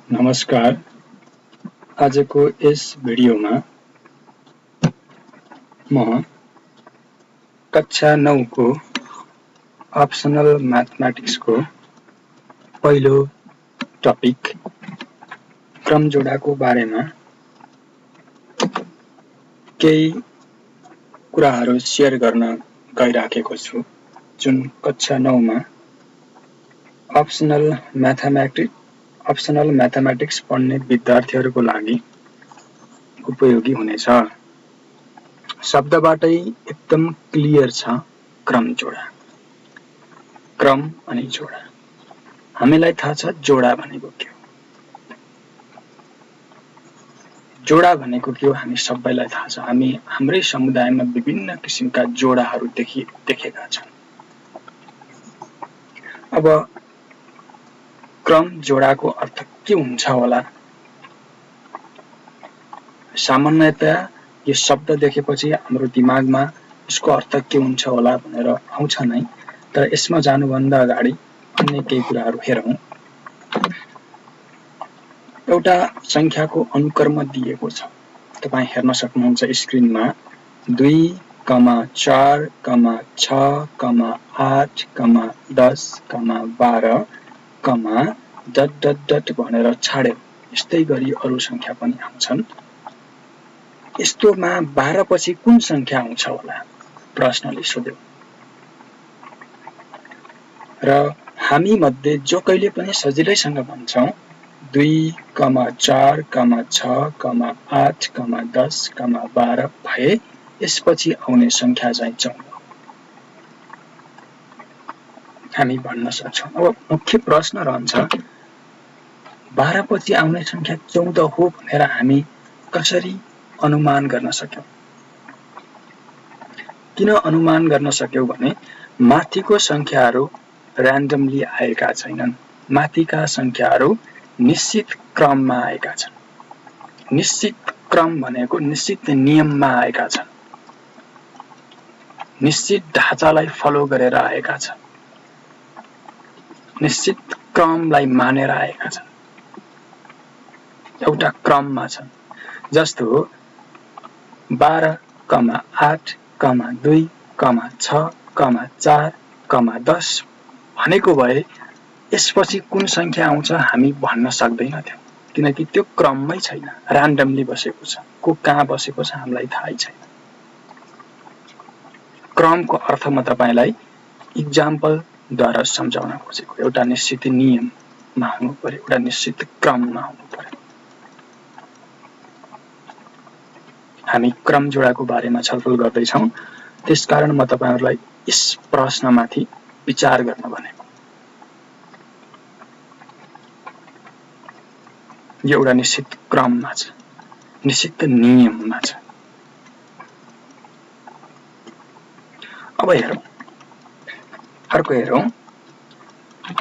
नमस्कार। आजको यस भिडियोमा म कक्षा 9 को अप्सनल म्याथमेटिक्सको पहिलो टपिक क्रम जोडाको बारेमा केही कुराहरू शेयर गर्न गइराखेको छु, जुन कक्षा 9 मा अप्सनल म्याथमेटिक्स पढ्ने विद्यार्थीहरूको लागि उपयोगी हुनेछ। शब्दबाटै एकदम क्लियर छ क्रम जोडा। क्रम अनि जोडा। हामीलाई थाहा छ जोडा भनेको के हो। जोडा भनेको के हो हामी सबैलाई थाहा छ। हामी हाम्रै समुदायमा विभिन्न किसिमका जोडाहरू देखेका छौं। अब क्रम जोडाको अर्थ के हुन्छ होला? सामान्यतया यो शब्द देखेपछि हाम्रो दिमागमा यसको अर्थ के हुन्छ होला भनेर आउँछ नै, तर यसमा जानुभन्दा अगाडि अन्य केही कुराहरू हेरौं। एउटा संख्याको अनुक्रम दिएको छ। तपाई हेर्न सक्नुहुन्छ स्क्रिनमा 2, 4, 6, 8, 10, 12, डट भनेर छाड्यो। यस्तै गरी अरु संख्या पनि आउँछन्। यस्तोमा 12 पछि कुन संख्या आउँछ होला? प्रश्नले सोध्यो। र हामी मध्ये जो कहिले पनि सजिलैसँग भन्छौं 2, 4, 6, 8, 10, 12 भए यसपछि आउने संख्या चाहिँ 14 हामी भन्न सक्छौं। अब मुख्य प्रश्न रहन्छ 12 पछि आउने संख्या 14 हो भनेर हामी कसरी अनुमान गर्न सक्यौं? किन अनुमान गर्न सक्यौं भने माथिको संख्याहरू र्यान्डमली आएका छैनन्। माथिका संख्याहरू निश्चित क्रममा आएका छन्। निश्चित क्रम भनेको निश्चित नियममा आएका छन्। निश्चित ढाँचालाई फलो गरेर आएका छन्। निश्चित क्रमलाई मानेर आएका छन्। एउटा क्रममा छन्। जस्तो 12, 8, 2, 6, 4, 10 भनेको भए यसपछि कुन संख्या आउँछ हामी भन्न सक्दैनथ्यौं, किनकि त्यो क्रममै छैन, र्यान्डमली बसेको छ। को कहाँ बसेको छ हामीलाई थाहै छैन। क्रमको अर्थ म तपाईलाई इक्जाम्पलद्वारा सम्झाउन खोजेको। एउटा निश्चित नियममा हुनु पर्यो, एउटा निश्चित क्रममा हुनु पर्यो। हामी क्रम जोडाको बारेमा छलफल गर्दैछौं, त्यसकारण म तपाईहरुलाई यस प्रश्नमाथि विचार गर्न भनेको। यो एउटा निश्चित क्रममा छ, निश्चित नियममा छ। अब हेरौं,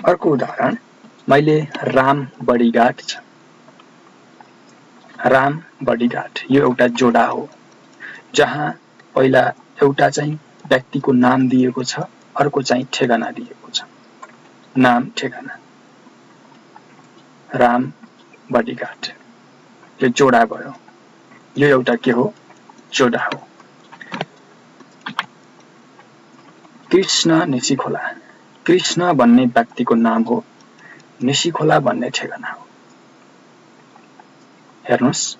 अर्को उदाहरण मैले राम बडीगाड छ। राम बडीगाड यो एउटा जोडा हो, जहाँ पहिला एउटा चाहिँ व्यक्तिको नाम दिएको छ, अर्को चाहिँ ठेगाना दिएको छ। नाम ठेगाना राम बडीगाड यो जोडा भयो। यो एउटा के हो? जोडा हो। कृष्ण निशिखोला, कृष्ण भन्ने व्यक्तिको नाम हो, निशिखोला भन्ने ठेगाना हो। हेर्नुस्,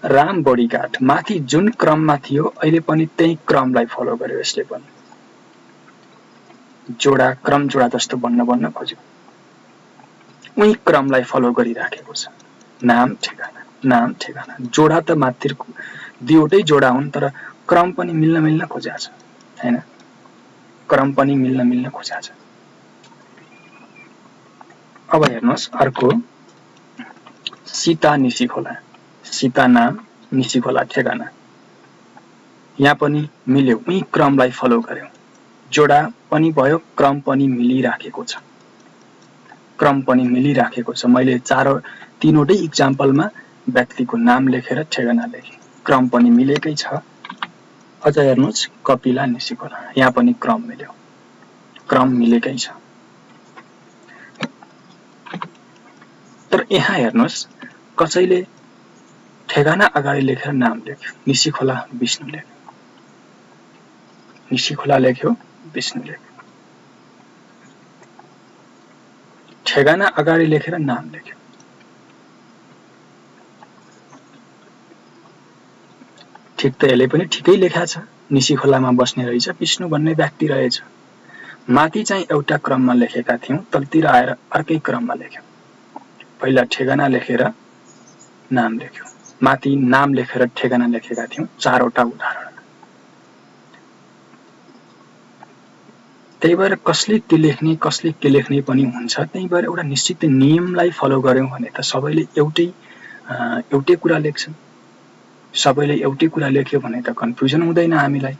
राम बडीगाड माथि जुन क्रममा थियो अहिले पनि त्यही क्रमलाई फलो गर्यो। यसले पनि जोडा क्रम जोडा जस्तो बन्न खोज्यो। उही क्रमलाई फलो गरिराखेको छ। नाम ठेगाना जोडा त माथिको दुईवटै जोडा हुन्, तर क्रम पनि मिल्न खोजेको छ, हैन? क्रम पनि मिल्न खोजेको छ। अब हेर्नुस् अर्को सीता निशिखोला। सीता नाम, निशिखोला ठेगाना। यहाँ पनि मिल्यो, उही क्रमलाई फलो गर्यो। जोडा पनि भयो, क्रम पनि मिलिराखेको छ। क्रम पनि मिलिराखेको छ। मैले तीनवटै इक्जाम्पलमा व्यक्तिको नाम लेखेर ठेगाना लेखे। क्रम पनि मिलेकै छ। अझ हेर्नुस् कपिला निशिखोला, यहाँ पनि क्रम मिल्यो, क्रम मिलेकै छ। तर यहाँ हेर्नुहोस्, कसैले ठेगाना अगाडि लेखेर नाम लेख्यो, निसी खोला विष्णु लेख्यो, निसी खोला लेख्यो, विष्णु लेख्यो। ठेगाना अगाडि लेखेर नाम लेख्यो। ठिक त यसले पनि ठिकै लेखा छ, निसी खोलामा बस्ने रहेछ, विष्णु भन्ने व्यक्ति रहेछ। माथि चाहिँ एउटा क्रममा लेखेका थियौं, तलतिर आएर अर्कै क्रममा लेख्यौं। पहिला ठेगाना लेखेर नाम लेख्यो, माथि नाम लेखेर ठेगाना लेखेका थियौं, 4 वटा उदाहरण। त्यही भएर कसले के लेख्ने, कसले के लेख्ने पनि हुन्छ। त्यही भएर एउटा निश्चित नियमलाई फलो गर्यौं भने त सबैले एउटै कुरा लेख्छन्। सबैले एउटै कुरा लेख्यो भने त कन्फ्युजन हुँदैन हामीलाई।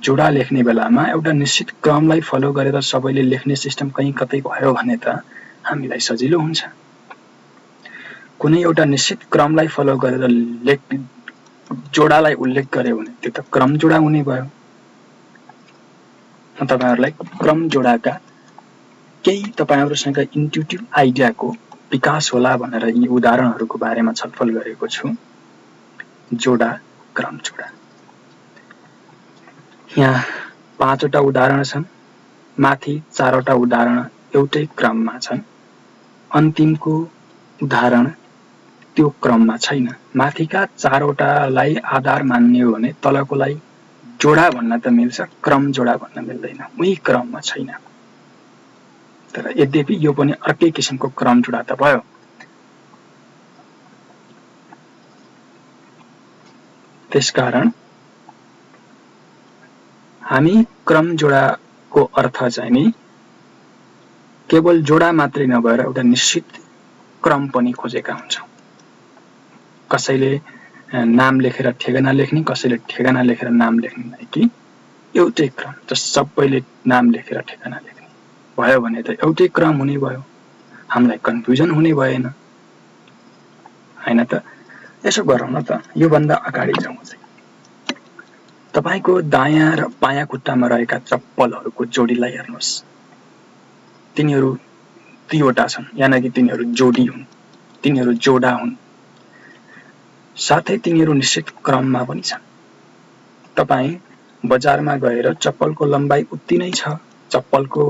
जोडा लेख्ने बेलामा एउटा निश्चित क्रमलाई फलो गरेर सबैले लेख्ने सिस्टम कहीँ कतै भयो भने त हामीलाई सजिलो हुन्छ। कुनै एउटा निश्चित क्रमलाई फलो गरेर जोडालाई उल्लेख गर्यो भने त्यो त क्रम जोडा हुने भयो। म तपाईहरुलाई क्रम जोडाका केही तपाईहरुसँग इन्ट्युटिभ आइडियाको विकास होला भनेर यी उदाहरणहरूको बारेमा छलफल गरेको छु। जोडा, क्रम जोडा। यहाँ 5 वटा उदाहरण छन्, माथि 4 वटा उदाहरण एउटै क्रममा छन्, अन्तिमको उदाहरण त्यो क्रममा छैन। माथिका 4 वटालाई आधार मान्ने हो भने तलकोलाई जोडा भन्न त मिल्छ, क्रम जोडा भन्न मिल्दैन, उही क्रममा छैन। तर यद्यपि यो पनि अर्कै किसिमको क्रम जोडा त भयो। त्यसकारण हामी क्रम जोडाको अर्थ चाहिँ नि केवल जोडा मात्रै नभएर एउटा निश्चित क्रम पनि खोजेका हुन्छौं। कसैले नाम लेखेर ठेगाना लेख्ने, कसैले ठेगाना लेखेर नाम लेख्ने नै कि एउटै क्रम, त सबैले नाम लेखेर ठेगाना लेख्ने भयो भने त एउटै क्रम हुने भयो, हामीलाई कन्फ्युजन हुने भएन, हैन त? यसो गरौँ न त, यो भन्दा अगाडि जाउँ चाहिँ तपाईको दायाँ र बायाँ खुट्टामा रहेका चप्पलहरूको जोडीलाई हेर्नुहोस्। तिनीहरू दुईवटा छन्, यानि कि तिनीहरू जोडी हुन्, तिनीहरू जोडा हुन्, साथै तिनीहरू निश्चित क्रममा पनि छन्। तपाई बजारमा गएर चप्पलको लम्बाई उति नै छ, चप्पलको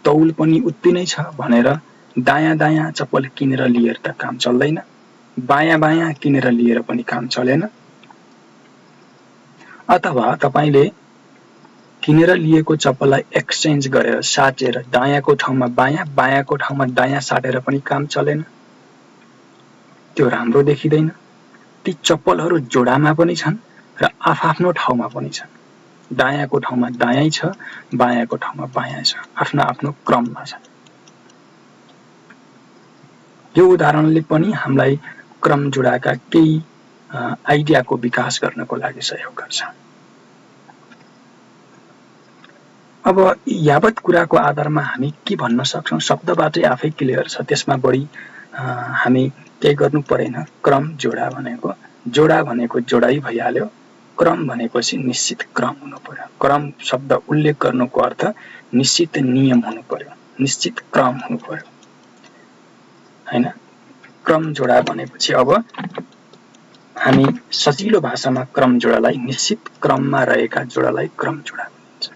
तौल पनि उति नै छ भनेर दायाँ दायाँ चप्पल किनेर लिएर त काम चल्दैन, बायाँ बायाँ किनेर लिएर पनि काम चलेन। अथवा तपाईले किनेर लिएको चप्पललाई एक्सचेन्ज गरेर साटेर दायाँको ठाउँमा बायाँ, बायाँको ठाउँमा दायाँ साटेर पनि काम चलेन, त्यो राम्रो देखिँदैन। ती चप्पलहरू जोडामा पनि छन् र आफआफ्नो ठाउँमा पनि छन्। दायाँको ठाउँमा दायाँ छ, बायाँको ठाउँमा बायाँ छ, आफ्नो आफ्नो क्रममा छ। यो उदाहरणले पनि हामीलाई क्रम जोडाका केही आइडियाको विकास गर्नको लागि सहयोग गर्छ। अब यावत कुराको आधारमा हामी के भन्न सक्छौं, शब्दबाटै आफै क्लियर छ, त्यसमा बढी हामी केही गर्नु परेन। क्रम जोडा भनेको जोडाई भइहाल्यो, क्रम भनेपछि निश्चित क्रम हुनु पर्यो। क्रम शब्द उल्लेख गर्नुको अर्थ निश्चित नियम हुनु पर्यो, निश्चित क्रम हुनु पर्यो, हैन? क्रम जोडा भनेपछि अब हामी सजिलो भाषामा क्रम जोडालाई, निश्चित क्रममा रहेका जोडालाई क्रम जोडा भनिन्छ।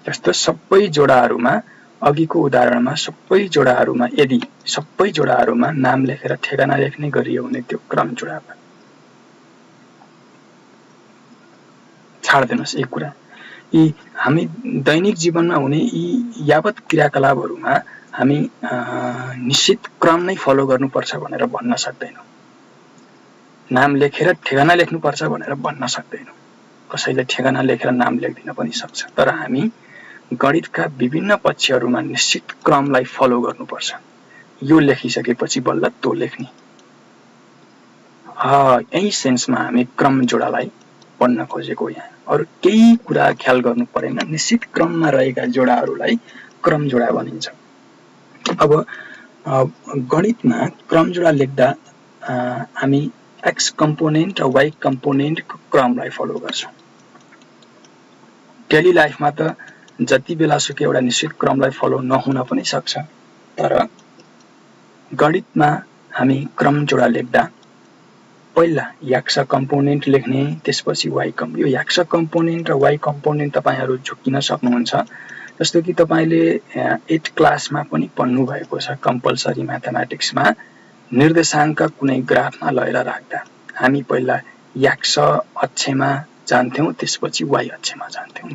जस्तो सबै जोडाहरूमा, अघिको उदाहरणमा सबै जोडाहरूमा यदि सबै जोडाहरूमा नाम लेखेर ठेगाना लेख्ने गरियो भने त्यो क्रम जोडा भयो। छाड्दिनुस् एक कुरा, यी हामी दैनिक जीवनमा हुने यी यावत क्रियाकलापहरूमा हामी निश्चित क्रम नै फलो गर्नुपर्छ भनेर भन्न सक्दैनौँ। नाम लेखेर ठेगाना लेख्नुपर्छ भनेर भन्न सक्दैनौँ। कसैले ठेगाना लेखेर नाम लेख्दिन पनि सक्छ, तर हामी गणितका विभिन्न पक्षहरूमा निश्चित क्रमलाई फलो गर्नुपर्छ। यो लेखिसकेपछि बल्ल त्यो लेख्ने। यही सेन्समा हामी क्रम जोडालाई पढ्न खोजेको यहाँ। अरु केही कुरा ख्याल गर्नु परेन, निश्चित क्रममा रहेका जोडाहरूलाई क्रम जोडा भनिन्छ। अब गणितमा क्रम जोडा लेख्दा हामी एक्स कम्पोनेन्ट र वाई कम्पोनेन्टको क्रमलाई फलो गर्छौं। डेली लाइफमा त जति बेलासुकै एउटा निश्चित क्रमलाई फलो नहुन पनि सक्छ। तर गणितमा हामी क्रम जोडा लेख्दा पहिला x कम्पोनेन्ट लेख्ने, त्यसपछि y कम्पोनेन्ट। यो x कम्पोनेन्ट र y कम्पोनेन्ट तपाईहरु झुक्किन सक्नुहुन्छ। जस्तो कि तपाईले 8 क्लासमा पनि पढ्नु भएको छ कम्पलसरी म्याथमेटिक्समा, निर्देशाङ्क कुनै ग्राफमा लगेर राख्दा हामी पहिला x अक्षमा जान्थ्यौं, त्यसपछि y अक्षमा जान्थ्यौं।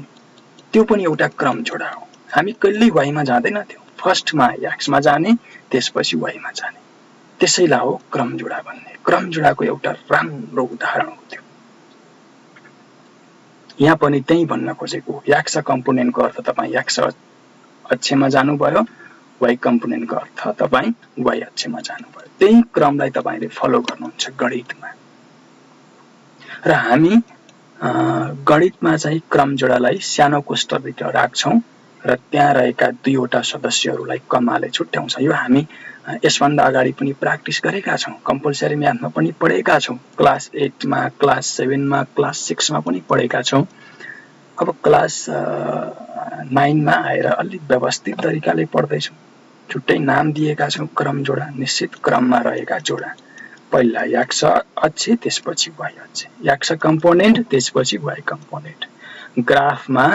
त्यो पनि एउटा क्रम जोडा हो। हामी कहिल्यै y मा जाँदैनथ्यौं, फर्स्टमा x मा जाने, त्यसपछि y मा जाने। त्यसैलाई हो क्रम जोडा भन्ने। क्रम जोडाको एउटा राम्रो उदाहरण हो त्यो। यहाँ पनि त्यही भन्न खोजेको, x कम्पोनेन्टको अर्थ तपाई x अक्षमा जानुभयो, y कम्पोनेन्टको अर्थ तपाई y अक्षमा जानुभयो। त्यही क्रमलाई तपाईले फलो गर्नुहुन्छ गणितमा। र हामी गणितमा चाहिँ क्रम जोडालाई सानो कोष्ठभित्र राख्छौं र त्यहाँ रहेका दुईवटा सदस्यहरूलाई कमाले छुट्याउँछ। यो हामी यसभन्दा अगाडि पनि प्र्याक्टिस गरेका छौं, कम्पलसरी म्याथमा पनि पढेका छौं, क्लास 8 मा, क्लास 7 मा, क्लास 6 मा पनि पढेका छौं। अब क्लास 9 मा आएर अलि व्यवस्थित तरिकाले पढ्दै छौं। छुट्टै नाम दिएका छौं क्रम जोडा, निश्चित क्रममा रहेका जोडा। पहिला x अक्ष, त्यसपछि y अक्ष, x कम्पोनेन्ट, त्यसपछि y कम्पोनेन्ट। ग्राफमा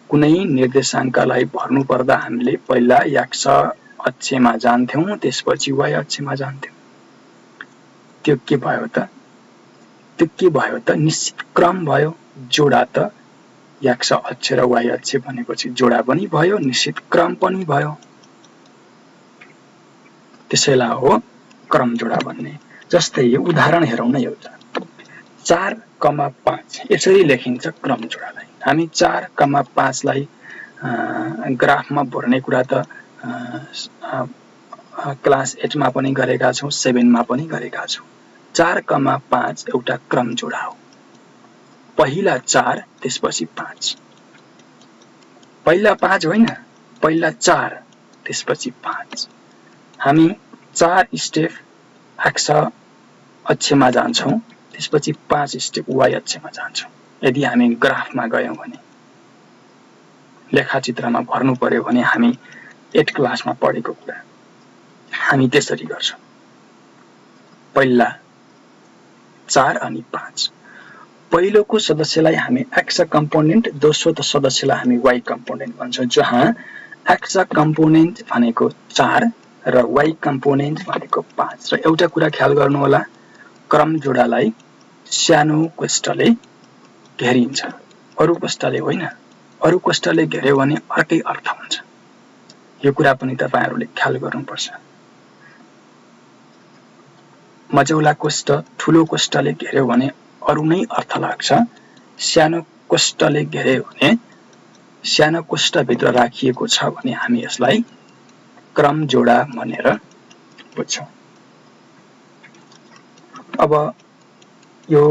कुनै निर्देशाङ्कलाई भर्नु पर्दा हामीले पहिला x अक्षमा जान्थ्यौं, त्यसपछि y अक्षमा जान्थ्यौं। त्यो के भयो त? त्यो के भयो त? निश्चित क्रम भयो। जोडा त x अक्ष र y अक्ष भनेपछि जोडा पनि भयो, निश्चित क्रम पनि भयो। त्यसैलाई हो क्रम जोडा भन्ने। जस्तै उदाहरण हेरौँ न एउटा। 4,5 यसरी लेखिन्छ क्रम जोडालाई। हामी 4,5 लाई ग्राफमा भर्ने कुरा त क्लास 8 मा पनि गरेका छौं, 7 मा पनि गरेका छौं। 4,5 एउटा क्रम जोडा हो। पहिला 4, त्यसपछि 5। पहिला 5 होइन, पहिला 4, त्यसपछि 5। हामी 4 स्टेप x अक्षमा जान्छौं, त्यसपछि 5 स्टेप y अक्षमा जान्छौं। यदि हामी ग्राफमा गयौं भने, लेखाचित्रमा भर्नु पर्यो भने हामी 8 क्लासमा पढेको कुरा हामी त्यसरी गर्छौं। पहिला 4 अनि 5। पहिलोको सदस्यलाई हामी x कम्पोनेन्ट, दोस्रो सदस्यलाई हामी y कम्पोनेन्ट भन्छौं, जहाँ x कम्पोनेन्ट भनेको 4 र y कम्पोनेन्ट भनेको 5। र एउटा कुरा ख्याल गर्नु होला, क्रम जोडालाई सानो कोष्ठले घेरिन्छ, अरु कोष्ठले होइन। अरु कोष्ठले घेर्यो भने अर्कै अर्थ हुन्छ। यो कुरा पनि तपाईहरुले ख्याल गर्नुपर्छ। मझौला कोष्ठ ठूलो कोष्ठले घेर्यो भने अरु नै अर्थ लाग्छ। सानो कोष्ठले घेर्यो भने, सानो कोष्ठभित्र राखिएको छ भने हामी यसलाई क्रम जोडा भनेर बुझ्छौं। अब यो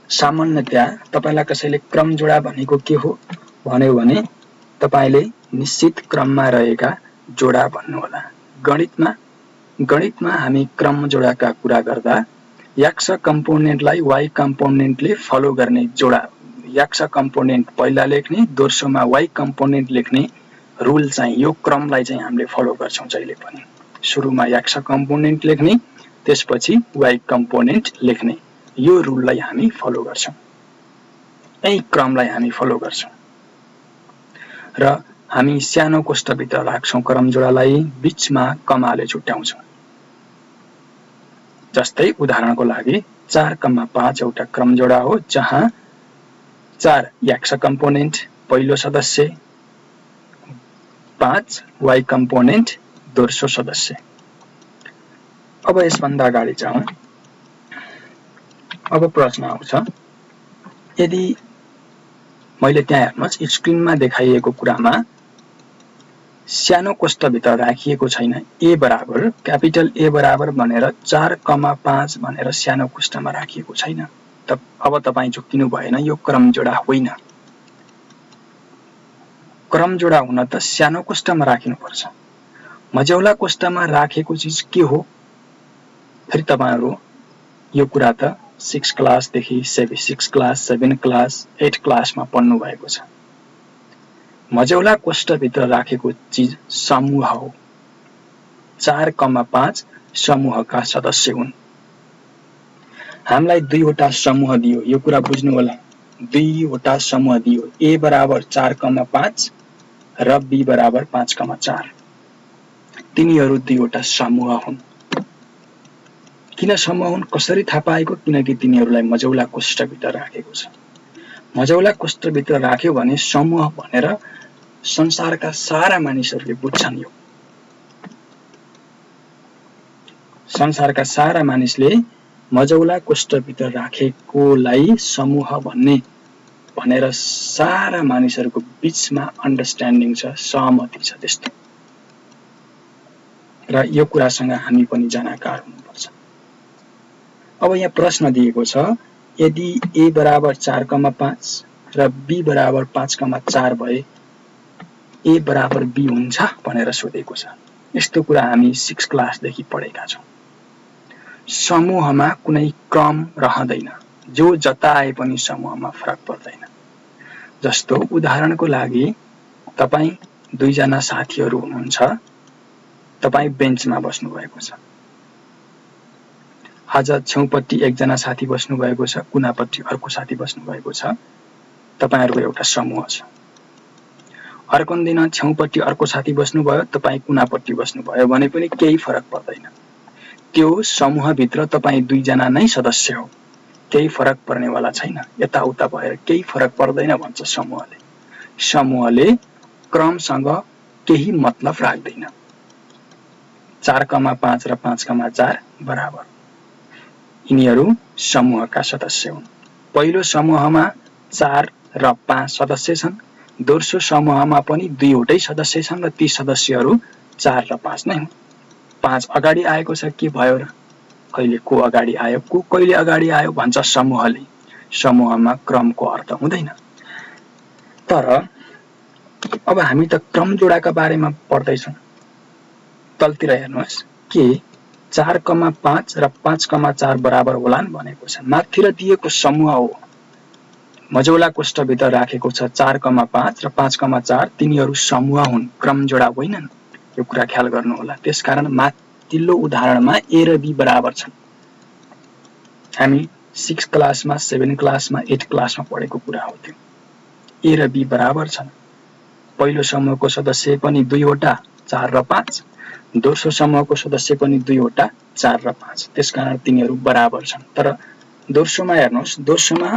सामान्यतया तपाईलाई कसैले क्रम जोडा भनेको के हो भन्यो भने तपाईले निश्चित क्रममा रहेका जोडा भन्नु होला। गणितमा हामी क्रम जोडाका कुरा गर्दा x कम्पोनेन्टलाई y कम्पोनेन्टले फलो गर्ने जोडा, x कम्पोनेन्ट पहिला लेख्ने, दोस्रोमा y कम्पोनेन्ट लेख्ने रुल चाहिँ, यो क्रमलाई चाहिँ हामीले फलो गर्छौं जहिले पनि। सुरुमा x कम्पोनेन्ट लेख्ने, त्यसपछि y कम्पोनेन्ट लेख्ने, यो रुललाई हामी फलो गर्छौं। यही क्रमलाई हामी फलो गर्छौं र हामी सानो कोष्ठभित्र राख्छौं क्रम जोडालाई, बीचमा कमाले छुट्याउँछौं। जस्तै उदाहरणको लागि 4,5 एउटा क्रम जोडा हो, जहाँ 4 x कम्पोनेन्ट पहिलो सदस्य, 5 y कम्पोनेन्ट दोस्रो सदस्य। अब यसभन्दा अगाडि जाउँ। अब प्रश्न आउँछ, यदि मैले त्यहाँ हेर्नुस् स्क्रिनमा देखाइएको कुरामा सानो कोष्ठभित्र राखिएको छैन, a बराबर, क्यापिटल A बराबर भनेर 4,5 भनेर सानो कोष्ठमा राखिएको छैन। अब तपाई झुक्किनु भएन, यो क्रम जोडा होइन। क्रम जोडा हुन त सानो कोष्ठमा राखिनुपर्छ। मझौला कोष्ठमा राखेको चीज के हो? फेरि तपाईहरु यो कुरा त 6 क्लासदेखि 6 क्लास, 7 क्लास, 8 क्लासमा पढ्नु भएको छ। मझौला कोष्ठभित्र राखेको चीज समूह हो। 4,5 समूहका सदस्य हुन्। हामीलाई दुईवटा समूह दियो, यो कुरा बुझ्नु होला। दुईवटा समूह दियो, ए बराबर 4,5 र बी बराबर 5,4। तिनीहरू दुईवटा समूह हुन्। किन समूह हुन् कसरी थाहा पाएको? किनकि तिनीहरूलाई मझौला कोष्ठभित्र राखेको छ। मझौला कोष्ठभित्र राख्यो भने समूह भनेर संसारका सारा मानिसहरूले बुझ्छन्। यो संसारका सारा मानिसले मझौला कोष्ठभित्र राखेकोलाई समूह भनेर सारा मानिसहरूको बीचमा अन्डरस्ट्यान्डिङ छ, सहमति छ त्यस्तो। र यो कुरासँग हामी पनि जानकार हुनुपर्छ। अब यहाँ प्रश्न दिएको छ, यदि ए बराबर 4,5 र बी बराबर 5,4 भए ए बराबर बी हुन्छ भनेर सोधेको छ। यस्तो कुरा हामी 6 क्लासदेखि पढेका छौँ। समूहमा कुनै क्रम रहँदैन, जो जता आए पनि समूहमा फरक पर्दैन। जस्तो उदाहरणको लागि तपाई दुईजना साथीहरू हुनुहुन्छ, तपाई बेन्चमा बस्नु भएको छ। आज छेउपट्टि एकजना साथी बस्नु भएको छ, कुनापट्टि अर्को साथी बस्नु भएको छ। तपाईहरुको एउटा समूह छ। अर्को दिन छेउपट्टि अर्को साथी बस्नु भयो, तपाई कुनापट्टि बस्नु भयो भने पनि केही फरक पर्दैन। त्यो समूहभित्र तपाई दुईजना नै सदस्य हो, केही फरक पर्नेवाला छैन। यताउता भएर केही फरक पर्दैन भन्छ समूहले। समूहले क्रमसँग केही मतलब राख्दैन। 4,5 र 5,4 बराबर, यिनीहरू समूहका सदस्य हुन्। पहिलो समूहमा 4 र 5 सदस्य छन्। दोस्रो समूहमा पनि दुईवटै सदस्य छन् र ती सदस्यहरू 4 र 5 नै हुन्। 5 अगाडि आएको छ, के भयो र? कहिले को अगाडि आयो, को कहिले अगाडि आयो भन्छ समूहले। समूहमा क्रमको अर्थ हुँदैन। तर अब हामी त क्रम जोडाका बारेमा पढ्दैछौँ। तलतिर हेर्नुहोस् के 4,5 र 5,4 बराबर होलान् भनेको छ। माथितिर दिएको समूह हो, मझौला कोष्ठभित्र राखेको छ 4,5 र 5,4, तिनीहरू समूह हुन्, क्रम जोडा होइनन्। यो कुरा ख्याल गर्नु होला। त्यसकारण माथिल्लो उदाहरणमा ए र बी बराबर छन्। हामी 6 क्लासमा, 7 क्लासमा, 8 क्लासमा पढेको कुरा हो त्यो। ए र बी बराबर छन्। पहिलो समूहको सदस्य पनि दुईवटा, 4 र 5। दोस्रो समूहको सदस्य पनि दुईवटा, 4 र 5। त्यसकारण तिनीहरू बराबर छन्। तर दोस्रोमा हेर्नुहोस्, दोस्रोमा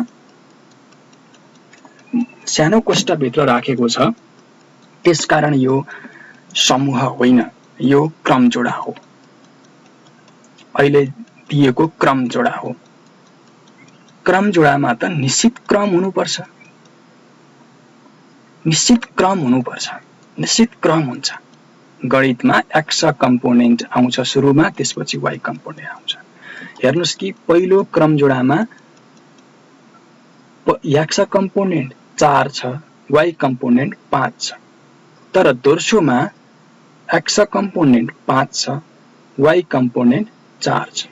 सानो कोष्ठभित्र राखेको छ, त्यसकारण यो समूह होइन, यो क्रम जोडा हो। अहिले दिएको क्रम जोडा हो। क्रम जोडामा त निश्चित क्रम हुनुपर्छ, निश्चित क्रम हुनुपर्छ, निश्चित क्रम हुन्छ। गणितमा एक्स कम्पोनेन्ट आउँछ सुरुमा, त्यसपछि वाइ कम्पोनेन्ट आउँछ। हेर्नुस् कि पहिलो क्रम जोडामा एक्स कम्पोनेन्ट 4 छ, वाइ कम्पोनेन्ट 5 छ। तर दोस्रोमा एक्स कम्पोनेन्ट 5 छ, वाइ कम्पोनेन्ट 4 छ।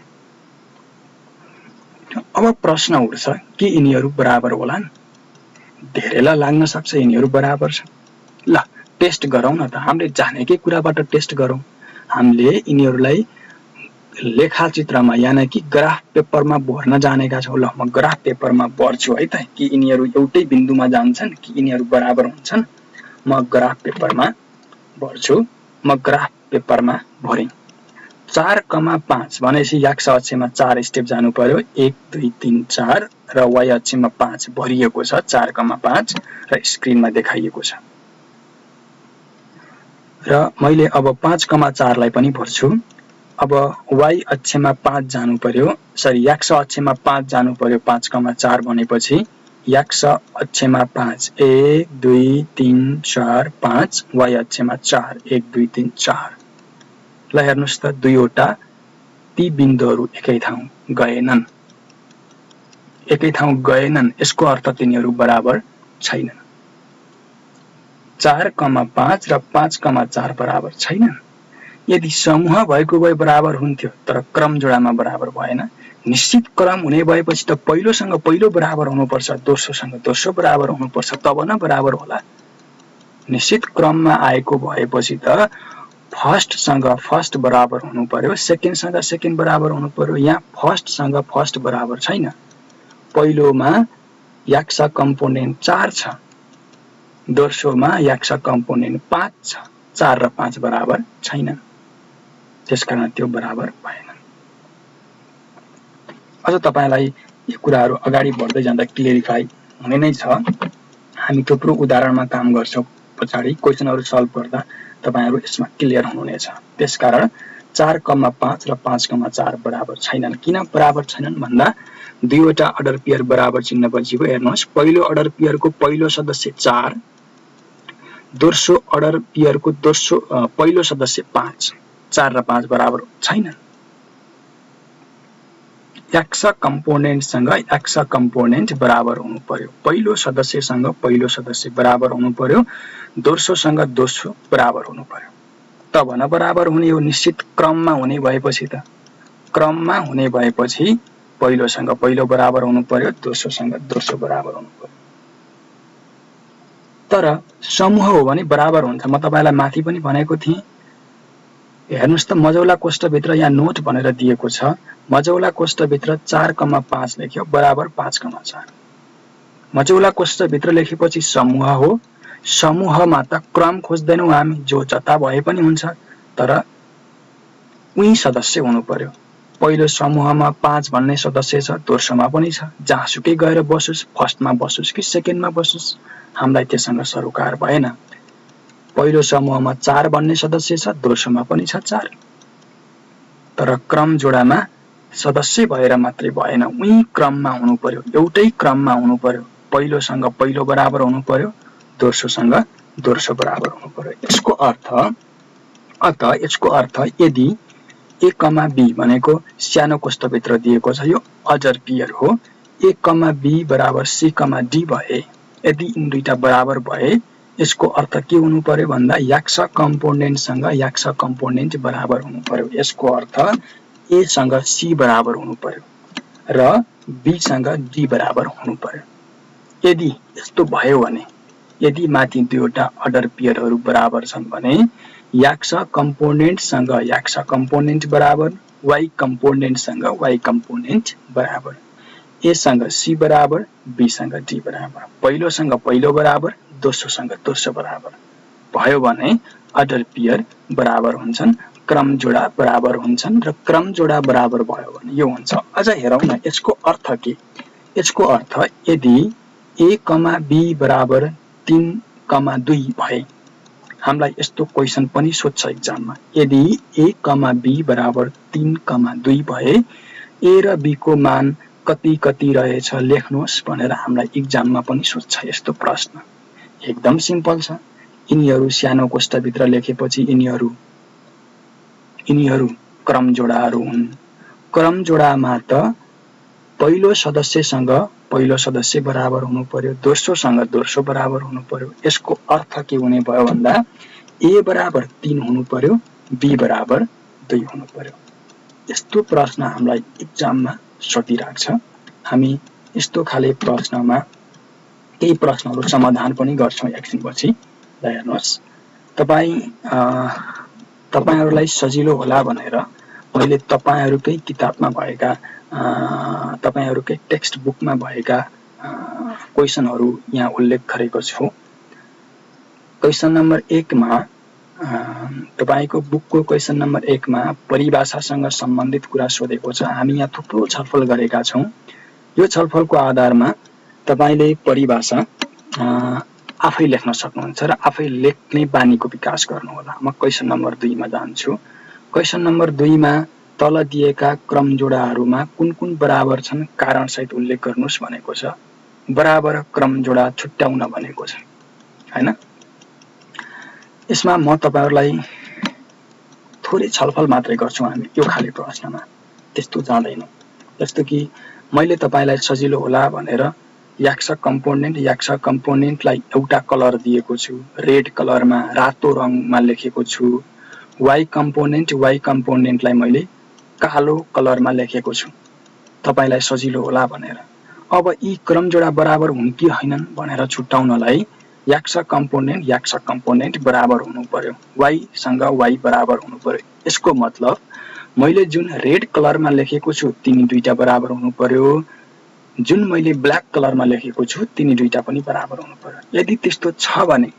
अब प्रश्न उठ्छ कि यिनीहरू बराबर होलान्? धेरैलाई लाग्न सक्छ यिनीहरू बराबर छन्। ल टेस्ट गरौँ न त, हामीले जानेकै कुराबाट टेस्ट गरौँ। हामीले यिनीहरूलाई लेखाचित्रमा यानि कि ग्राफ पेपरमा भर्न जानेका छौँ। ल म ग्राफ पेपरमा भर्छु है त, कि यिनीहरू एउटै बिन्दुमा जान्छन् कि यिनीहरू बराबर हुन्छन्। म ग्राफ पेपरमा भर्छु। म ग्राफ पेपरमा भरेँ। 4,5 भनेपछि एक्स अक्षमा 4 स्टेप जानु पर्यो, 1 2 3 4, र वाइ अक्षमा 5 भरिएको छ 4,5 र स्क्रिनमा देखाइएको छ। र मैले अब 5,4 लाई पनि भर्छु। अब वाइ अक्षमा 5 जानु पर्यो, सरी एक्स अक्षमा 5 जानु पर्यो। 5,4 भनेपछि एक्स अक्षमा 5 1 2 3 4 5, वाइ अक्षमा 4 1 2 3 4। ल हेर्नुस् त, दुईवटा ती बिन्दुहरू एकै ठाउँ गएनन्, एकै ठाउँ गएनन्। यसको अर्थ तिनीहरू बराबर छैनन्। 4,5 र 5,4 बराबर छैनन्। यदि समूह भएको भए बराबर हुन्थ्यो, तर क्रम जोडामा बराबर भएन। निश्चित क्रम हुने भएपछि त पहिलोसँग पहिलो बराबर हुनुपर्छ, दोस्रोसँग दोस्रो बराबर हुनुपर्छ, तब न बराबर होला। निश्चित क्रममा आएको भएपछि त फर्स्टसँग फर्स्ट बराबर हुनु पर्यो, सेकेन्डसँग सेकेन्ड बराबर हुनु पर्यो। यहाँ फर्स्टसँग फर्स्ट बराबर छैन। पहिलोमा याक्सा कम्पोनेन्ट 4 छ, दोस्रोमा याक्सा कम्पोनेन्ट 5 छ। 4 र 5 बराबर छैन, त्यसकारण त्यो बराबर भएन। अझ तपाईलाई यो कुराहरू अगाडि बढ्दै जाँदा क्लियरिफाई हुने नै छ। हामी थुप्रो उदाहरणमा काम गर्छौँ, पछाडि क्वेसनहरू सल्भ गर्दा तपाईहरु यसमा क्लियर हुनुहुनेछ। त्यसकारण 4,5 र 5,4 बराबर छैनन्। किन बराबर छैनन् भन्दा दुईवटा अर्डर पेयर बराबर चिन्ह बचेको हेर्नुहोस्। पहिलो अर्डर पेयरको पहिलो सदस्य 4, दोस्रो अर्डर पेयरको पहिलो सदस्य 5। 4 र 5 बराबर छैनन्। याक्सा कम्पोनेन्टसँग याक्सा कम्पोनेन्ट बराबर हुनु पर्यो। पहिलो सदस्यसँग पहिलो सदस्य बराबर हुनु पर्यो, दोस्रोसँग दोस्रो बराबर हुनु पर्यो। तब न बराबर हुने हो। निश्चित क्रममा हुने भएपछि त क्रममा हुने भएपछि पहिलोसँग पहिलो बराबर हुनु पर्यो, दोस्रोसँग दोस्रो बराबर हुनु पर्यो। तर समूह हो भने बराबर हुन्छ। म तपाईलाई माथि पनि भनेको थिएँ। हेर्नुस् त मजौला कोष्ठभित्र यहाँ नोट भनेर दिएको छ। मजौला कोष्ठभित्र 4,5 लेख्यो बराबर 5,4। मजौला कोष्ठभित्र लेखेपछि समूह हो। समूहमा त क्रम खोज्दैनौँ हामी, जो जता भए पनि हुन्छ, तर उही सदस्य हुनु पर्यो। पहिलो समूहमा 5 भन्ने सदस्य छ, दोस्रोमा पनि छ। जहाँसुकै गएर बसोस्, फर्स्टमा बसोस् कि सेकेन्डमा बसोस्, हामीलाई त्यससँग सरोकार भएन। पहिलो समूहमा 4 भन्ने सदस्य छ, दोस्रोमा पनि छ 4। तर क्रम जोडामा सदस्य भएर मात्रै भएन, उही क्रममा हुनु पर्यो, एउटै क्रममा हुनु पर्यो। पहिलोसँग पहिलो बराबर हुनु पर्यो, दोस्रोसँग दोस्रो बराबर हुनु पर्यो। यसको अर्थ यदि A, B भनेको सानो कोष्ठभित्र दिएको छ, यो अजर पेयर हो। A, B बराबर C, D भए, यदि यिन दुईटा बराबर भए यसको अर्थ के हुनु पर्यो भन्दा याक्सा कम्पोनेन्टसँग याक्सा कम्पोनेन्ट बराबर हुनु पर्यो। यसको अर्थ A सँग C बराबर हुनु पर्यो र B सँग D बराबर हुनु पर्यो। यदि यस्तो भयो भने, यदि माथि दुईवटा अर्डर पेयरहरू बराबर छन् भने याक्सा कम्पोनेन्टसँग याक्सा कम्पोनेन्ट बराबर, Y कम्पोनेन्टसँग Y कम्पोनेन्ट बराबर, A सँग C बराबर, B सँग D बराबर, पहिलोसँग पहिलो बराबर, दोस्रोसँग दोस्रो बराबर भयो भने अर्डर पेयर बराबर हुन्छन्, क्रम जोडा बराबर हुन्छन् र क्रम जोडा बराबर भयो भने यो हुन्छ। अझ हेरौँ न यसको अर्थ के। यसको अर्थ यदि A, B बराबर 3,2 भए, हामीलाई यस्तो क्वेसन पनि सोध्छ एक्जाममा। यदि A, B बराबर 3,2 भए A र B को मान कति कति रहेछ लेख्नुहोस् भनेर हामीलाई एक्जाममा पनि सोध्छ यस्तो प्रश्न। एकदम सिम्पल छ। यिनीहरू सानो कोष्ठभित्र लेखेपछि यिनीहरू क्रम जोडाहरू हुन्। क्रम जोडामा त पहिलो सदस्यसँग पहिलो सदस्य बराबर हुनु पर्यो, दोस्रोसँग दोस्रो बराबर हुनु पर्यो। यसको अर्थ के हुने भयो भन्दा A बराबर 3 हुनु पर्यो, B बराबर 2 हुनु पर्यो। यस्तो प्रश्न हामीलाई एक्जाममा सोधिराख्छ। हामी यस्तो खाले प्रश्नमा केही प्रश्नहरू समाधान पनि गर्छौँ एकछिनपछि। हेर्नुहोस्, तपाईहरुलाई सजिलो होला भनेर मैले तपाईहरुकै किताबमा भएका तपाईहरुकै टेक्स्ट बुकमा भएका क्वेसनहरू यहाँ उल्लेख गरेको छु। क्वेसन नम्बर 1 मा तपाईको बुकको क्वेसन नम्बर 1 मा परिभाषासँग सम्बन्धित कुरा सोधेको छ। हामी यहाँ थुप्रो छलफल गरेका छौं। यो छलफलको आधारमा तपाईले परिभाषा आफै लेख्न सक्नुहुन्छ र आफै लेख्ने बानीको विकास गर्नुहोला। म क्वेसन नम्बर 2 मा जान्छु। क्वेसन नम्बर 2 मा तल दिएका क्रम जोडाहरूमा कुन कुन बराबर छन् कारण सहित उल्लेख गर्नुस् भनेको छ। बराबर क्रम जोडा छुट्याउन भनेको छ, हैन? यसमा म तपाईहरुलाई थोरै छलफल मात्रै गर्छु हामी यो खाली प्रश्नमा, त्यस्तो जाँदैनौं। जस्तो कि मैले तपाईलाई सजिलो होला भनेर याक्सा कम्पोनेन्टलाई एउटा कलर दिएको छु, रेड कलरमा रातो रङमा लेखेको छु। Y कम्पोनेन्टलाई मैले कालो कलरमा लेखेको छु तपाईलाई सजिलो होला भनेर। अब यी क्रम जोडा बराबर हुन् कि हैनन् भनेर छुट्याउनलाई याक्स कम्पोनेन्ट बराबर हुनु पर्यो, y सँग y बराबर हुनु पर्यो। यसको मतलब मैले जुन रेड कलरमा लेखेको छु तिनी दुईटा बराबर हुनु पर्यो, जुन मैले ब्ल्याक कलरमा लेखेको छु तिनी दुईटा पनि बराबर हुनु पर्यो। यदि त्यस्तो छ भने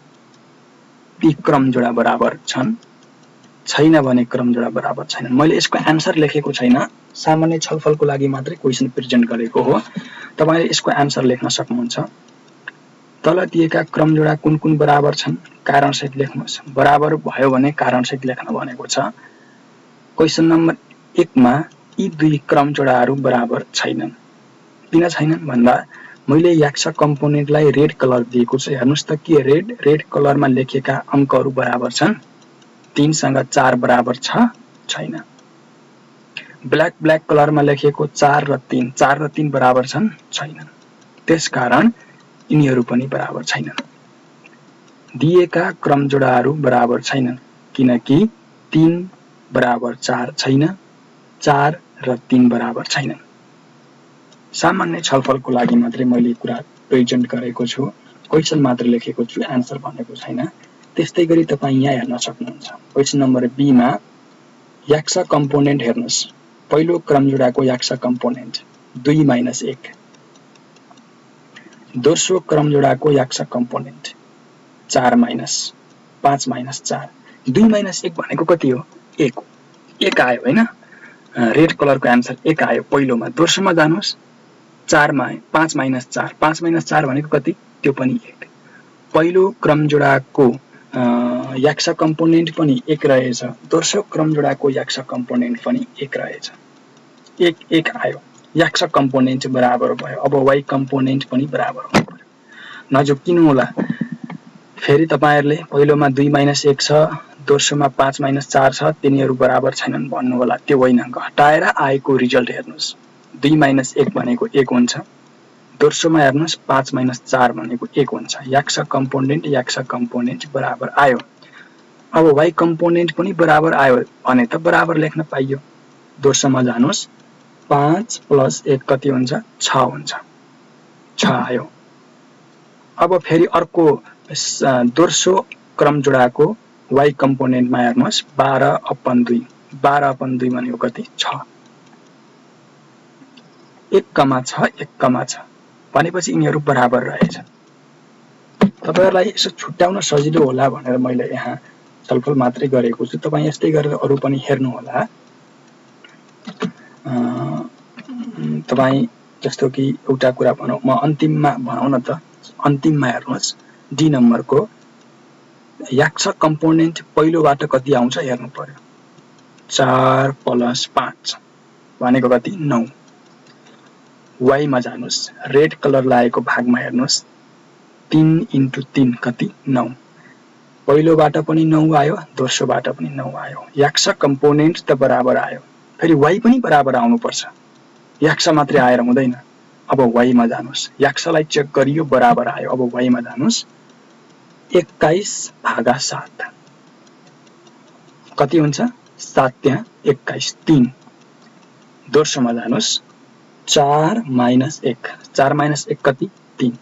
ती क्रमजोडा बराबर छन्, छैन भने क्रमजोडा बराबर छैनन्। मैले यसको आन्सर लेखेको छैन, सामान्य छलफलको लागि मात्रै क्वेशन प्रेजेन्ट गरेको हो। तपाईले यसको आन्सर लेख्न सक्नुहुन्छ। तल दिएका क्रमजोडा कुन कुन बराबर छन् कारणसहित लेख्नुहोस्। बराबर भयो भने कारणसहित लेख्न भनेको छ। क्वेशन नम्बर 1 मा यी दुई क्रमजोडाहरू बराबर छैनन्। किन छैनन् भन्दा मैले याक्स कम्पोनेन्टलाई रेड कलर दिएको छु। हेर्नुस् त के रेड कलरमा लेखेका अंकहरू बराबर छन्। 3 सँग 4 बराबर छ, छैन। ब्ल्याक कलरमा लेखेको 4 र 3 बराबर छन्, छैनन्। त्यसकारण यिनीहरू पनि बराबर छैनन्। दिएका क्रमजोडाहरू बराबर छैनन् किनकि 3 बराबर 4 छैन, 4 र 3 बराबर छैनन्। सामान्य छलफलको लागि मात्रै मैले कुरा प्रेजेन्ट गरेको छु, क्वेशन मात्र लेखेको छु, आन्सर भनेको छैन। त्यस्तै गरी तपाई यहाँ हेर्न सक्नुहुन्छ। क्वेशन नम्बर बी मा याक्स कम्पोनेन्ट हेर्नुस्। पहिलो क्रमजोडाको याक्स कम्पोनेन्ट 2 - 1, दोस्रो क्रमजोडाको याक्स कम्पोनेन्ट 4 - 5 - 4। 2 - 1 भनेको कति हो? 1 हो। 1 आयो हैन? रेड कलरको आन्सर 1 आयो पहिलोमा। दोस्रोमा जानुस् 5 - 4, 5 - 4 भनेको कति? त्यो पनि 1। पहिलो क्रमजोडाको याक्स कम्पोनेन्ट पनि 1 रहेछ, दोस्रो क्रमजोडाको याक्स कम्पोनेन्ट पनि 1 रहेछ। 1 आयो, याक्स कम्पोनेन्ट बराबर भयो। अब y कम्पोनेन्ट पनि बराबर हुनु पर्यो। नझुक्किनु होला। फेरि तपाईहरुले पहिलोमा 2 - 1 छ, दोस्रोमा 5 - 4 छ, तिनीहरू बराबर छैनन् भन्नु होला। त्यो होइन, घटाएर आएको रिजल्ट हेर्नुस्। 2 - 1 भनेको 1 हुन्छ, दोस्रोमा हेर्नुस् 5 - 4 भनेको 1 हुन्छ। याक्स कम्पोनेन्ट बराबर आयो। अब y कम्पोनेन्ट पनि बराबर आयो भने त बराबर लेख्न पाइयो। दोस्रोमा जानुस् 5 + 1 कति हुन्छ? 6 हुन्छ। 6 आयो। अब फेरि अर्को दोस्रो क्रमजोडाको y कम्पोनेन्टमा हेर्नुस् 12/2, 12/2 भनेको कति? 6। 1,6 भनेपछि यिनीहरू बराबर रहेछन्। तपाईहरुलाई यसो छुट्याउन सजिलो होला भनेर मैले यहाँ छलफल मात्रै गरेको छु। तपाई यस्तै गरेर अरु पनि हेर्नु होला। तपाई जस्तो कि एउटा कुरा भनौं, म अन्तिममा भनौं न त, अन्तिममा हेर्नुस् डी नम्बरको याक्स कम्पोनेन्ट पहिलोबाट कति आउँछ हेर्नु पर्यो। 4 + 5 भनेको कति? 9। y मा जानुस्, रेड कलर लागेको भागमा हेर्नुस् 3 × 3 कति? 9। पहिलोबाट पनि 9 आयो, दोस्रोबाट पनि 9 आयो। याक्स कम्पोनेन्ट त बराबर आयो, फेरि y पनि बराबर आउनु पर्छ। याक्स मात्रै आएर हुँदैन। अब y मा जानुस्, याक्सलाई चेक गरियो बराबर आयो। अब y मा जानुस् 21/7 कति हुन्छ? 7 त्यहाँ 21, 3। दोस्रोमा जानुस् 4 - 1, 4 - 1 कति? 3।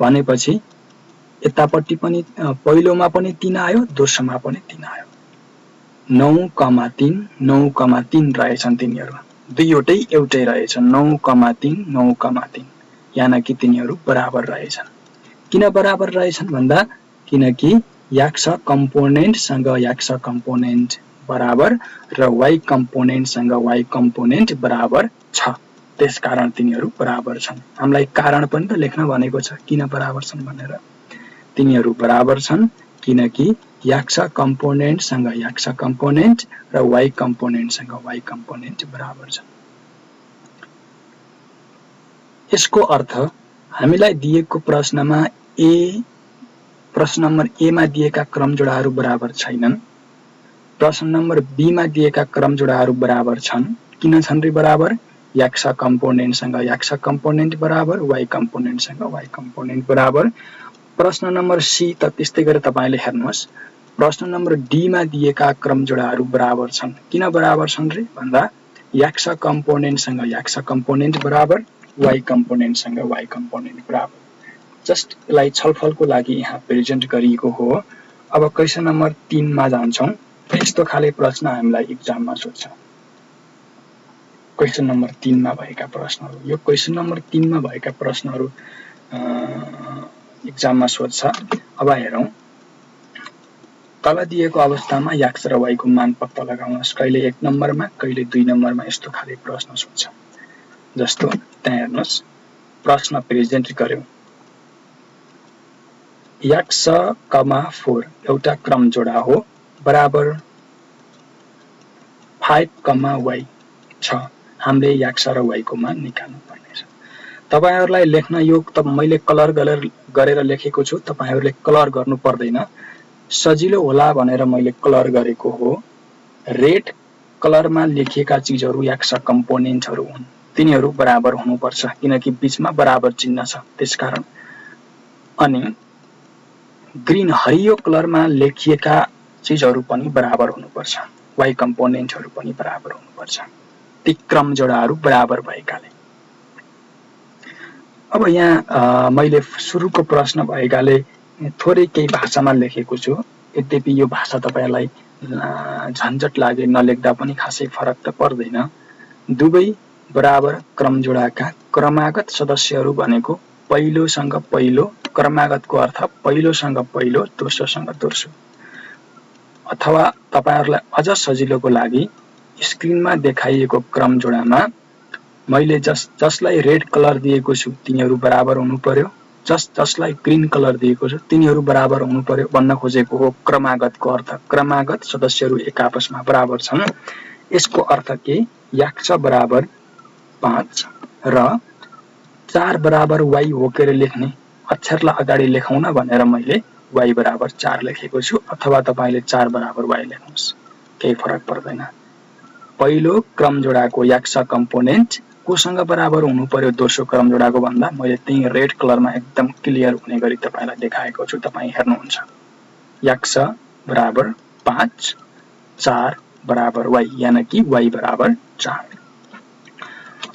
भनेपछि यतापट्टि पनि पहिलोमा पनि 3 आयो, दोस्रोमा पनि 3 आयो। 9,3, 9,3 रहेछन् तिनीहरू। दुईवटै एउटै रहेछ, 9,3, 9,3। यानकि तिनीहरू बराबर रहेछन्। किन बराबर रहेछन् भन्दा किनकि याक्स कम्पोनेन्ट सँग याक्स कम्पोनेन्ट बराबर र y कम्पोनेन्ट सँग y कम्पोनेन्ट बराबर छ। त्यसकारण तिनीहरू बराबर छन्। हामीलाई कारण पनि त लेख्न भनेको छ किन बराबर छन् भनेर। तिनीहरू बराबर छन् किनकि याक्स कम्पोनेन्ट सँग याक्स कम्पोनेन्ट र y कम्पोनेन्ट सँग y कम्पोनेन्ट बराबर छन्। यसको अर्थ हामीलाई दिएको प्रश्नमा प्रश्न नम्बर ए मा दिएका क्रमजोडाहरू बराबर छैनन्। प्रश्न नम्बर बी मा दिएका क्रमजोडाहरू बराबर छन्। किन छन् रे बराबर? याक्स कम्पोनेन्ट सँग याक्स कम्पोनेन्ट बराबर, y कम्पोनेन्ट सँग y कम्पोनेन्ट बराबर। प्रश्न नम्बर सी त त्यस्तै गरी तपाईले हेर्नुहोस्। प्रश्न नम्बर डी मा दिएका क्रमजोडाहरू बराबर छन्। किन बराबर छन् रे भन्दा याक्स कम्पोनेन्ट सँग याक्स कम्पोनेन्ट बराबर, y कम्पोनेन्ट सँग y कम्पोनेन्ट बराबर। जस्ट यसलाई छलफलको लागि यहाँ प्रेजेन्ट गरिएको हो। अब क्वेशन नम्बर 3 मा जान्छौं। यस्तो खाले प्रश्न हामीलाई एक्जाममा सोध्छ। क्वेशन नम्बर 3 मा भएका प्रश्नहरू, यो क्वेशन नम्बर 3 मा भएका प्रश्नहरू एक्जाममा सोध्छ। अब हेरौं, तल दिएको अवस्थामा x र y को मान पत्ता लगाउनुहोस्। कहिले 1 नम्बरमा कहिले 2 नम्बरमा यस्तो खाले प्रश्न सोध्छ। जस्तो त्यहाँ हेर्नुहोस्, प्रश्न प्रेजेन्ट गर्यौं। x, 4 एउटा क्रम जोडा हो बराबर 5, y छ। हामीले x र y को मान निकाल्नु पर्नेछ। तपाईहरुलाई लेख्न यो त मैले कलर गरेर लेखेको छु, तपाईहरुले कलर गर्नु पर्दैन। सजिलो होला भनेर मैले कलर गरेको हो। रेड कलरमा लेखिएका चीजहरु x कम्पोनेन्टहरु हुन्। तिनीहरु बराबर हुनुपर्छ किनकि बीचमा बराबर चिन्ह छ, त्यसकारण। अनि ग्रीन हरियो कलरमा लेखिएका चीजहरु पनि बराबर हुनुपर्छ। y कम्पोनेन्टहरु पनि बराबर हुनुपर्छ। ती क्रम जोडाहरु बराबर भएकाले। अब यहाँ मैले सुरुको प्रश्न भएकाले थोरै केही भाषामा लेखेको छु। यद्यपि यो भाषा तपाईलाई झन्झट लागे नलेख्दा पनि खासै फरक त पर्दैन। दुवै बराबर क्रम जोडाका क्रमागत सदस्यहरु भनेको पहिलोसँग पहिलो, क्रमागतको अर्थ पहिलोसँग पहिलो, दोस्रोसँग दोस्रो। अथवा तपाईहरुलाई अझ सजिलोको लागि स्क्रिनमा देखाइएको क्रम जोडामा मैले जसलाई रेड कलर दिएको छु तिनीहरु बराबर हुनु पर्यो, जसलाई ग्रीन कलर दिएको छु तिनीहरु बराबर हुनु पर्यो भन्न खोजेको हो। क्रमागतको अर्थ क्रमागत सदस्यहरु एक आपसमा बराबर छन्। यसको अर्थ के, x बराबर 5 र 4 बराबर y होकेर लेख्ने, अक्षरलाई अगाडि लेखौन भनेर मैले y बराबर 4 लेखेको छु। अथवा तपाईले 4 बराबर y लेख्नुस्, केही फरक पर्दैन। पहिलो क्रम जोडाको x कम्पोनेन्ट कोसँग बराबर हुनु पर्यो दोस्रो क्रम जोडाको भन्दा मैले त्यही रेड कलरमा एकदम क्लियर हुने गरी तपाईलाई देखाएको छु। तपाई हेर्नुहुन्छ, x बराबर 5, 4 बराबर y, यानी कि y बराबर 4।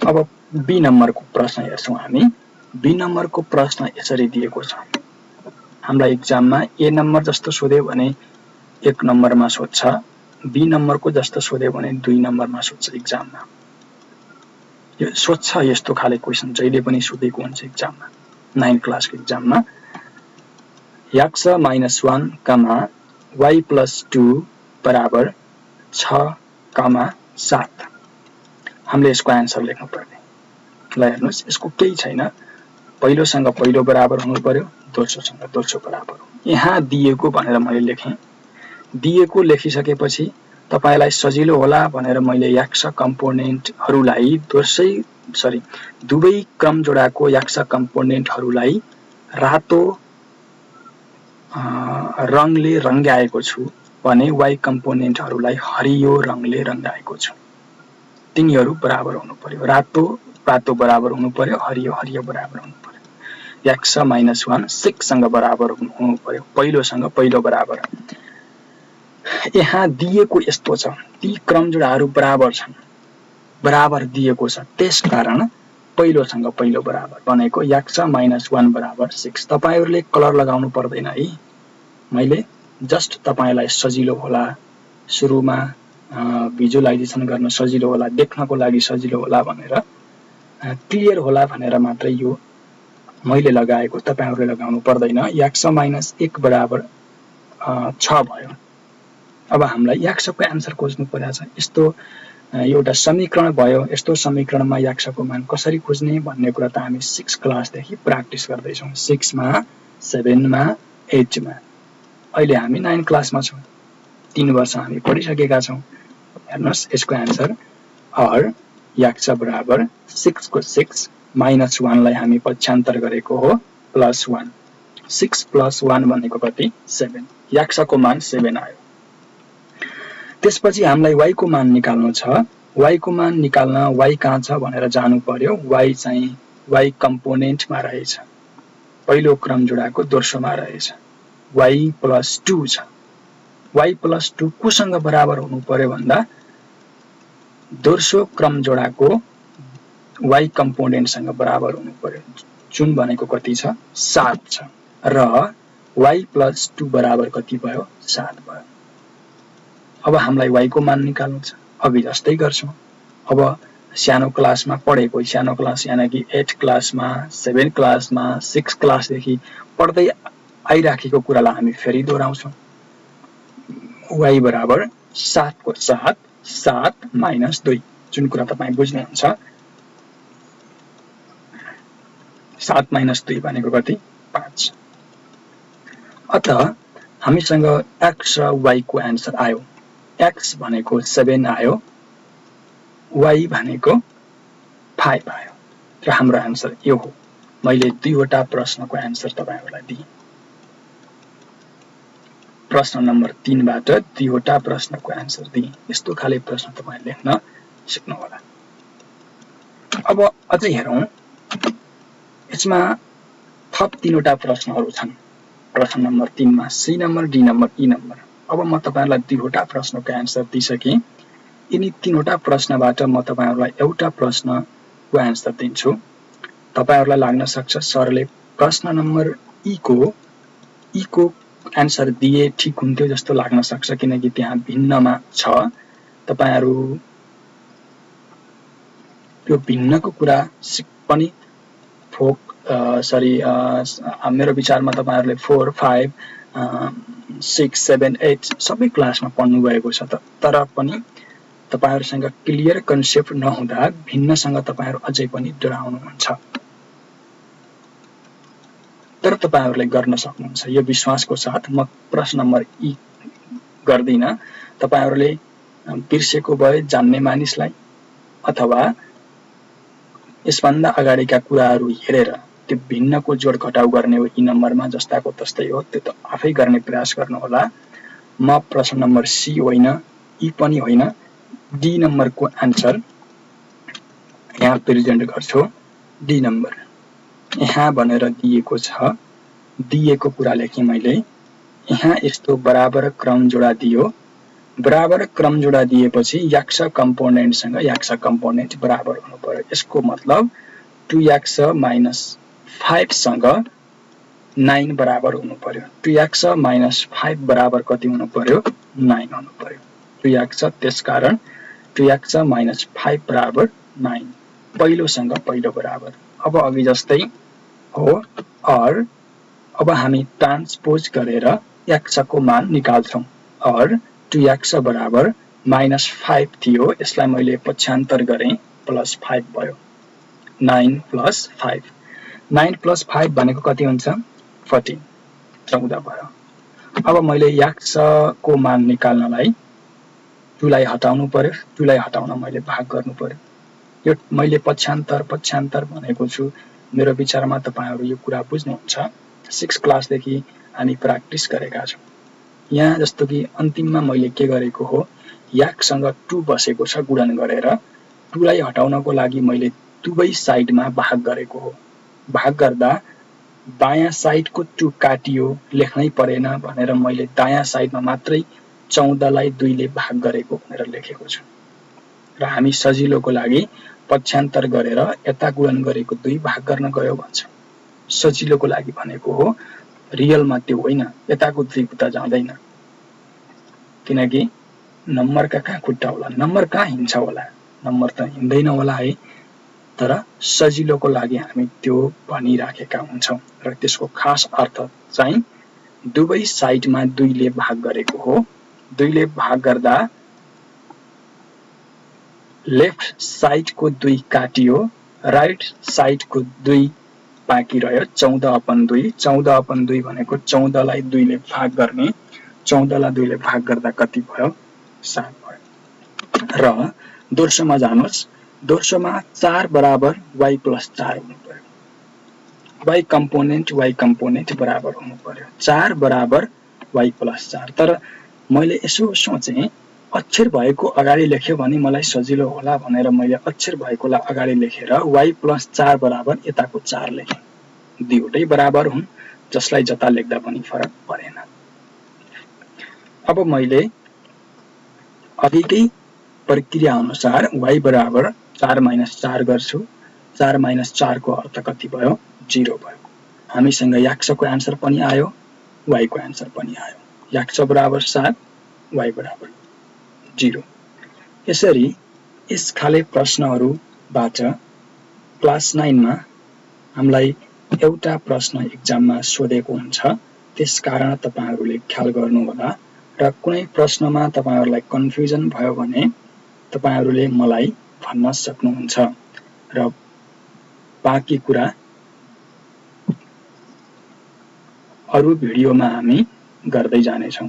अब बी नम्बरको प्रश्न हेर्छौं हामी। बी नम्बरको प्रश्न यसरी दिएको छ। हामीलाई एक्जाममा ए नम्बर जस्तो सोध्यो भने 1 नम्बरमा सोध्छ, बी नम्बरको जस्तो सोध्यो भने 2 नम्बरमा सोध्छ एक्जाममा। यो सोध्छ यस्तो खाले क्वेशन जहिले पनि सोधेको हुन्छ एक्जाममा, 9 क्लासको एक्जाममा। x - 1, y + 2 बराबर 6, 7। हामीले यसको आन्सर लेख्नु पर्ने। ल हेर्नुस्, यसको केही छैन। पहिलोसँग पहिलो बराबर हुनु पर्यो, दोस्रोसँग दोस्रो बराबर। यहाँ दिएको भनेर मैले लेखेँ। दिएको लेखिसकेपछि तपाईलाई सजिलो होला भनेर मैले x कम्पोनेन्टहरुलाई दुवै क्रम जोडाको x कम्पोनेन्टहरुलाई रातो रङले रंगाएको छु भने y कम्पोनेन्टहरुलाई हरियो रङले रंगाएको छु। तिनीहरु बराबर हुनु पर्यो। रातो बराबर हुनु पर्यो, हरियो बराबर हुनु पर्यो। x - 1 6 सँग बराबर हुनु पर्यो, पहिलोसँग पहिलो बराबर। यहाँ दिएको यस्तो छ, ती क्रम जोडाहरु बराबर छन्, बराबर दिएको छ, त्यसकारण पहिलोसँग पहिलो बराबर भनेको x - 1 बराबर 6। तपाईहरुले कलर लगाउनु पर्दैन है। मैले जस्ट तपाईलाई सजिलो होला, सुरुमा भिजुअलाइजेसन गर्न सजिलो होला, देख्नको लागि सजिलो होला भनेर, क्लियर होला भनेर मात्र यो मैले लगाएको, तपाईहरुले लगाउनु पर्दैन। x - 1 बराबर 6 भयो। अब हामीलाई x को आन्सर खोज्नु पर्छ। यस्तो एउटा समीकरण भयो, यस्तो समीकरणमा x को मान कसरी खोज्ने भन्ने कुरा त हामी 6 क्लासदेखि प्र्याक्टिस गर्दै छौं। 6 मा, 7 मा, 8 मा। अहिले हामी 9 क्लासमा छौं। 3 वर्ष हामी पढिसकेका छौं। हेर्नुस्, यसको आन्सर और x बराबर 6 को 6 - 1 लाई हामी पक्षान्तर गरेको हो +1। 6 + 1 भनेको कति? 7। x को मान 7 आयो। त्यसपछि हामीलाई y को मान निकाल्नु छ। y को मान निकाल्न y कहाँ छ भनेर जानु पर्यो। y चाहिँ y कम्पोनेन्टमा रहेछ, पहिलो क्रम जोडाको दोस्रोमा रहेछ। y + 2 छ। y + 2 कोसँग बराबर हुनु पर्यो भन्दा दोस्रो क्रम जोडाको y कम्पोनेन्टसँग बराबर हुनु पर्यो। जुन भनेको कति छ 7 छ र y + 2 बराबर कति भयो 7 भयो। अब हामीलाई y को मान निकाल्नु छ, अघि जस्तै गर्छौं। अब सानो क्लासमा पढेको, सानो क्लास यानी कि 8 क्लासमा 7 क्लासमा 6 क्लासदेखि पढ्दै आइराखेको कुरालाई हामी फेरि दोहोऱ्याउँछौं। y बराबर 7 को साथ 7 - 2 जुन कुरा तपाई बुझ्नुहुन्छ। 7 - 2 भनेको कति 5। अतः हामीसँग x र y को आन्सर आयो। x भनेको 7 आयो, y भनेको 5 आयो र हाम्रो आन्सर यो हो। मैले दुईवटा प्रश्नको आन्सर तपाईहरुलाई दिएँ। प्रश्न नम्बर 3 बाट दुईवटा प्रश्नको आन्सर दिएँ। यस्तो खाले प्रश्न तपाईले लेख्न सिक्नु होला। अब अझै हेरौं, यसमा थप 3वटा प्रश्नहरू छन्। प्रश्न नम्बर 3 मा C number, D number, E number. अब म तपाईहरुलाई दुईवटा प्रश्नको आन्सर दिइसके। यिनी 3वटा प्रश्नबाट म तपाईहरुलाई एउटा प्रश्नको आन्सर दिन्छु। तपाईहरुलाई लाग्न सक्छ सरले प्रश्न नम्बर E को आन्सर दिए ठीक हुन्थ्यो जस्तो लाग्न सक्छ, किनकि त्यहाँ भिन्नमा छ। तपाईहरु त्यो भिन्नको कुरा पनि मेरो विचारमा तपाईहरुले 4, 5, 6, 7, 8 सबै क्लासमा पढ्नु भएको छ। तर पनि तपाईहरुसँग क्लियर कन्सेप्ट नहुँदा भिन्नसँग तपाईहरु अझै पनि डराउनुहुन्छ। तर तपाईहरुले गर्न सक्नुहुन्छ, यो विश्वासको साथ म प्रश्न नम्बर E गर्दिन। तपाईहरुले बिर्सेको भए जान्ने मानिसलाई अथवा यसभन्दा अगाडिका कुराहरू हेरेर त्यो भिन्नको जोड घटाउ गर्ने हो E नम्बरमा, जस्ताको तस्तै हो, त्यो त आफै गर्ने प्रयास गर्नु होला। म प्रश्न नम्बर C होइन, E पनि होइन, D नम्बरको आन्सर यहाँ प्रेजेन्ट गर्छु। D नम्बर यहाँ भनेर दिएको छ, दिएको कुरा लेखेँ मैले। यहाँ यस्तो बराबर क्रम जोडा दियो। बराबर क्रम जोडा दिएपछि x कम्पोनेन्टसँग x कम्पोनेन्ट बराबर हुनु पर्यो। यसको मतलब 2x - 5 सँग 9 बराबर हुनु पर्यो। 2x - 5 बराबर कति हुनु पर्यो 9 हुनु पर्यो। 2x त्यसकारण 2x - 5 बराबर 9। पहिलोसँग पहिलो बराबर। अब अघि जस्तै हो और अब हामी ट्रान्सपोज गरेर x को मान निकाल्छौं। और 2x बराबर -5 थियो, यसलाई मैले पक्षान्तर गरे +5 भयो। 9 + 5, 9 + 5 भनेको कति हुन्छ 14, 14 भयो। अब मैले x को मान निकाल्नलाई 2 लाई हटाउनु पर्यो, 2 लाई हटाउन मैले भाग गर्नु पर्यो। यो मैले पक्षान्तर भनेको छु। मेरो विचारमा तपाईहरु यो कुरा बुझ्नुहुन्छ। 6 क्लासदेखि हामी प्र्याक्टिस गरेका छौं। यहाँ जस्तो कि अन्तिममा मैले के गरेको हो, x सँग 2 बसेको छ गुणन गरेर 2 लाई हटाउनको लागि मैले दुवै साइडमा भाग गरेको हो। भाग गर्दा दायाँ साइडको 2 काटियो, लेख्नै परेन भनेर मैले दायाँ साइडमा मात्रै 14 लाई 2 ले भाग गरेको भनेर लेखेको छु। र हामी सजिलोको लागि पक्षान्तर गरेर यता गुणन गरेको 2 भाग गर्न गयो भन्छौं। सजिलोको लागि भनेको हो, रियलमा त्यो होइन, यताको 2 उता जाँदैन। किनकि नम्बरका कहाँ खुट्टा होला, नम्बर कहाँ हिँड्छ होला, नम्बर त हिँड्दैन होला है। तर सजिलोको लागि हामी त्यो भनिराखेका हुन्छौं र त्यसको खास अर्थ चाहिँ दुवै साइडमा 2 ले भाग गरेको हो। 2 ले भाग गर्दा लेफ्ट साइडको 2 काटियो, राइट साइडको 2 बाँकी रह्यो। 14/2, 14/2 भनेको 14 लाई 2 ले भाग गर्ने, 14 लाई 2 ले भाग गर्दा कति भयो 7 भयो। र दोस्रोमा जानुस्, दोस्रोमा 4 बराबर y + 4 हुनु पर्यो। y कम्पोनेन्ट बराबर हुनु पर्यो। 4 बराबर y + 4। तर मैले यसो सोचे, अक्षर भएको अगाडि लेख्यो भने मलाई सजिलो होला भनेर मैले अक्षर भएकोलाई अगाडि लेखेर y + 4 बराबर यताको 4 लेखे। दुईवटै बराबर हुन्, जसलाई जता लेख्दा पनि फरक परेन। अब मैले अघिकै प्रक्रिया अनुसार y बराबर 4 - 4 गर्छु। 4 - 4 को अर्थ कति भयो 0 भयो। हामीसँग याक्सको एन्सर पनि आयो, y को एन्सर पनि आयो। याक्स बराबर 7, y बराबर 0। यसरी यस खाले प्रश्नहरूबाट क्लास 9 मा हामीलाई एउटा प्रश्न एक्जाममा सोधेको हुन्छ, त्यसकारण तपाईहरुले ख्याल गर्नुहोला र कुनै प्रश्नमा तपाईहरुलाई कन्फ्युजन भयो भने तपाईहरुले मलाई भन्न सक्नुहुन्छ र बाँकी कुरा अरु भिडियोमा हामी गर्दै जानेछौं।